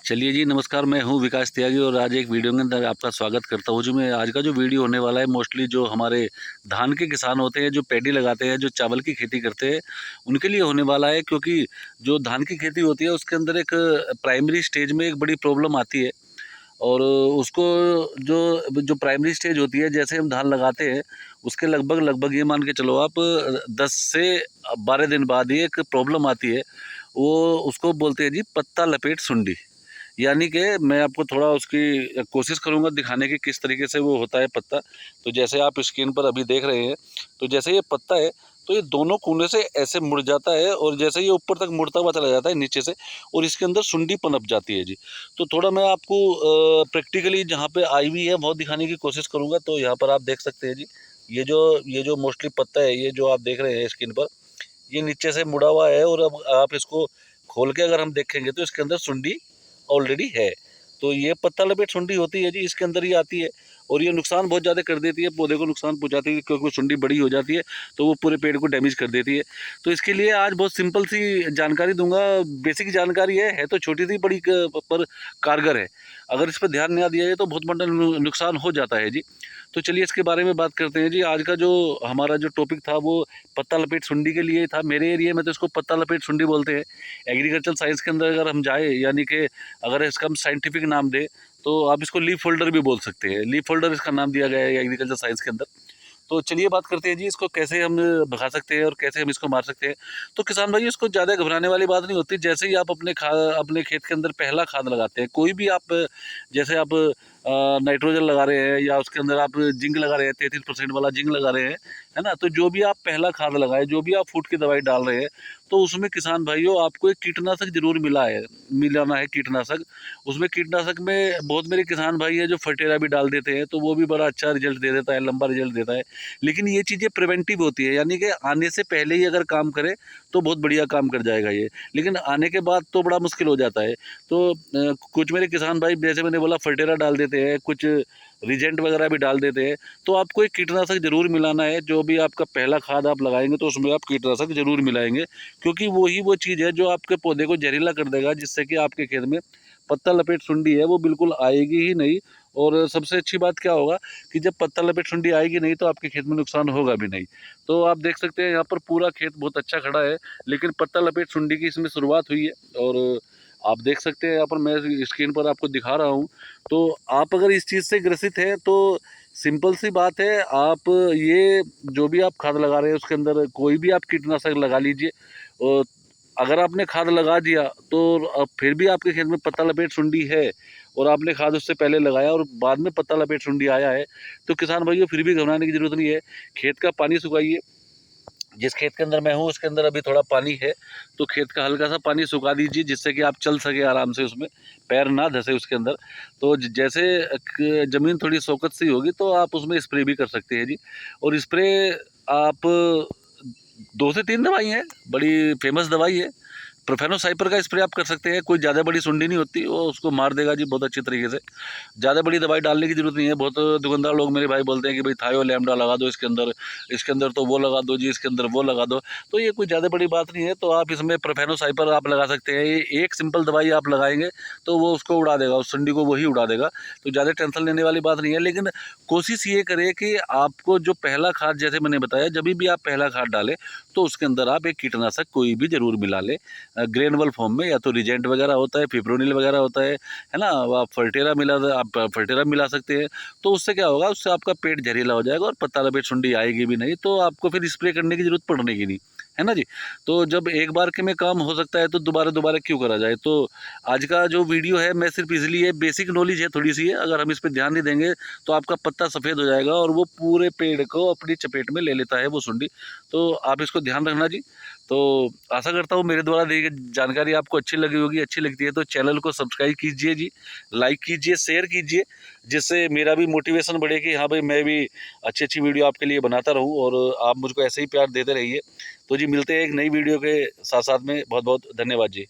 चलिए जी, नमस्कार। मैं हूँ विकास त्यागी और आज एक वीडियो के अंदर आपका स्वागत करता हूँ। जो मैं आज का जो वीडियो होने वाला है, मोस्टली जो हमारे धान के किसान होते हैं, जो पैडी लगाते हैं, जो चावल की खेती करते हैं, उनके लिए होने वाला है। क्योंकि जो धान की खेती होती है उसके अंदर एक प्राइमरी स्टेज में एक बड़ी प्रॉब्लम आती है। और उसको जो जो प्राइमरी स्टेज होती है, जैसे हम धान लगाते हैं उसके लगभग लगभग ये मान के चलो आप 10 से 12 दिन बाद ही एक प्रॉब्लम आती है। वो उसको बोलते हैं जी पत्ता लपेट सुंडी। यानी कि मैं आपको थोड़ा उसकी कोशिश करूँगा दिखाने की किस तरीके से वो होता है पत्ता। तो जैसे आप स्क्रीन पर अभी देख रहे हैं, तो जैसे ये पत्ता है, तो ये दोनों कोने से ऐसे मुड़ जाता है और जैसे ये ऊपर तक मुड़ता हुआ चला जाता है नीचे से, और इसके अंदर सुंडी पनप जाती है जी। तो थोड़ा मैं आपको प्रैक्टिकली जहाँ पे आई हुई है वो दिखाने की कोशिश करूँगा। तो यहाँ पर आप देख सकते हैं जी, ये जो मोस्टली पत्ता है, ये जो आप देख रहे हैं स्क्रीन पर, ये नीचे से मुड़ा हुआ है। और अब आप इसको खोल के अगर हम देखेंगे तो इसके अंदर सुंडी ऑलरेडी है। तो ये पत्ता लपेट सुंडी होती है जी, इसके अंदर ही आती है। और ये नुकसान बहुत ज़्यादा कर देती है, पौधे को नुकसान पहुंचाती है, क्योंकि वो सुंडी बड़ी हो जाती है तो वो पूरे पेड़ को डैमेज कर देती है। तो इसके लिए आज बहुत सिंपल सी जानकारी दूंगा। बेसिक जानकारी है तो छोटी सी बड़ी पर कारगर है। अगर इस पर ध्यान नहीं दिया जाए तो बहुत बड़ा नुकसान हो जाता है जी। तो चलिए इसके बारे में बात करते हैं जी। आज का जो हमारा जो टॉपिक था वो पत्ता लपेट सुंडी के लिए था। मेरे एरिया में तो इसको पत्ता लपेट सुंडी बोलते हैं। एग्रीकल्चर साइंस के अंदर अगर हम जाए, यानी कि अगर इसका हम साइंटिफिक नाम दें तो आप इसको लीफ फोल्डर भी बोल सकते हैं। लीफ फोल्डर इसका नाम दिया गया है एग्रीकल्चर साइंस के अंदर। तो चलिए बात करते हैं जी, इसको कैसे हम भगा सकते हैं और कैसे हम इसको मार सकते हैं। तो किसान भाई, इसको ज़्यादा घबराने वाली बात नहीं होती। जैसे ही आप अपने खेत के अंदर पहला खाद लगाते हैं, कोई भी आप, जैसे आप नाइट्रोजन लगा रहे हैं या उसके अंदर आप जिंक लगा रहे हैं, 33% वाला जिंक लगा रहे हैं, है ना। तो जो भी आप पहला खाद लगाए, जो भी आप फूट की दवाई डाल रहे हैं, तो उसमें किसान भाइयों आपको एक कीटनाशक जरूर मिलाना है कीटनाशक। उसमें कीटनाशक में बहुत मेरे किसान भाई है जो फटेरा भी डाल देते हैं, तो वो भी बड़ा अच्छा रिजल्ट दे देता है, लंबा रिजल्ट देता है। लेकिन ये चीज़ें प्रिवेंटिव होती है, यानी कि आने से पहले ही अगर काम करे तो बहुत बढ़िया काम कर जाएगा ये। लेकिन आने के बाद तो बड़ा मुश्किल हो जाता है। तो कुछ मेरे किसान भाई, जैसे मैंने बोला, फटेरा डाल देते हैं, कुछ रिजेंट वगैरह भी डाल देते हैं। तो आपको एक कीटनाशक जरूर मिलाना है। जो भी आपका पहला खाद आप लगाएंगे तो उसमें आप कीटनाशक जरूर मिलाएंगे, क्योंकि वो चीज़ है जो आपके पौधे को जहरीला कर देगा, जिससे कि आपके खेत में पत्ता लपेट सुंडी है वो बिल्कुल आएगी ही नहीं। और सबसे अच्छी बात क्या होगा कि जब पत्ता लपेट सुंडी आएगी नहीं तो आपके खेत में नुकसान होगा भी नहीं। तो आप देख सकते हैं यहाँ पर पूरा खेत बहुत अच्छा खड़ा है, लेकिन पत्ता लपेट सुंडी की इसमें शुरुआत हुई है। और आप देख सकते हैं यहाँ पर, मैं स्क्रीन पर आपको दिखा रहा हूँ। तो आप अगर इस चीज़ से ग्रसित है तो सिंपल सी बात है, आप ये जो भी आप खाद लगा रहे हैं उसके अंदर कोई भी आप कीटनाशक लगा लीजिए। और अगर आपने खाद लगा दिया तो अब फिर भी आपके खेत में पत्ता लपेट सुंडी है, और आपने खाद उससे पहले लगाया और बाद में पत्ता लपेट सुंडी आया है, तो किसान भाइयों फिर भी घबराने की जरूरत नहीं है। खेत का पानी सुखाइए। जिस खेत के अंदर मैं हूँ उसके अंदर अभी थोड़ा पानी है, तो खेत का हल्का सा पानी सुखा दीजिए, जिससे कि आप चल सके आराम से, उसमें पैर ना धंसे उसके अंदर। तो जैसे ज़मीन थोड़ी सोकत सी होगी तो आप उसमें स्प्रे भी कर सकते हैं जी। और स्प्रे आप 2 से 3 दवाई हैं, बड़ी फेमस दवाई है। प्रोफेनोसाइपर का स्प्रे आप कर सकते हैं। कोई ज़्यादा बड़ी सुंडी नहीं होती, वो उसको मार देगा जी बहुत अच्छी तरीके से। ज़्यादा बड़ी दवाई डालने की ज़रूरत नहीं है। बहुत दुकानदार लोग मेरे भाई बोलते हैं कि भाई थायो लैम्डा लगा दो इसके अंदर तो वो लगा दो जी, इसके अंदर वो लगा दो। तो ये कोई ज़्यादा बड़ी बात नहीं है। तो आप इसमें प्रोफेनोसाइपर आप लगा सकते हैं। ये एक सिंपल दवाई आप लगाएंगे तो वो उसको उड़ा देगा, उस सुंडी को वही उड़ा देगा। तो ज़्यादा टेंशन लेने वाली बात नहीं है। लेकिन कोशिश ये करें कि आपको जो पहला खाद, जैसे मैंने बताया, जब भी आप पहला खाद डालें तो उसके अंदर आप एक कीटनाशक कोई भी ज़रूर मिला लें, ग्रेनुअल फॉर्म में। या तो रिजेंट वगैरह होता है, फिप्रोनिल वगैरह होता है ना। आप फर्टेरा मिला सकते हैं। तो उससे क्या होगा, उससे आपका पेट जहरीला हो जाएगा और पत्ता लपेट सुंडी आएगी भी नहीं, तो आपको फिर स्प्रे करने की जरूरत पड़ने की नहीं, है ना जी। तो जब एक बार के में काम हो सकता है तो दोबारा दोबारा क्यों करा जाए। तो आज का जो वीडियो है मैं सिर्फ इसलिए, बेसिक नॉलेज है थोड़ी सी है, अगर हम इस पर ध्यान नहीं देंगे तो आपका पत्ता सफ़ेद हो जाएगा और वो पूरे पेड़ को अपनी चपेट में ले लेता है वो सुंडी। तो आप इसको ध्यान रखना जी। तो आशा करता हूँ मेरे द्वारा दी गई जानकारी आपको अच्छी लगी होगी। अच्छी लगती है तो चैनल को सब्सक्राइब कीजिए जी, लाइक कीजिए, शेयर कीजिए, जिससे मेरा भी मोटिवेशन बढ़े कि हाँ भाई मैं भी अच्छी अच्छी वीडियो आपके लिए बनाता रहूँ, और आप मुझको ऐसे ही प्यार देते रहिए। तो जी मिलते हैं एक नई वीडियो के साथ साथ में। बहुत बहुत धन्यवाद जी।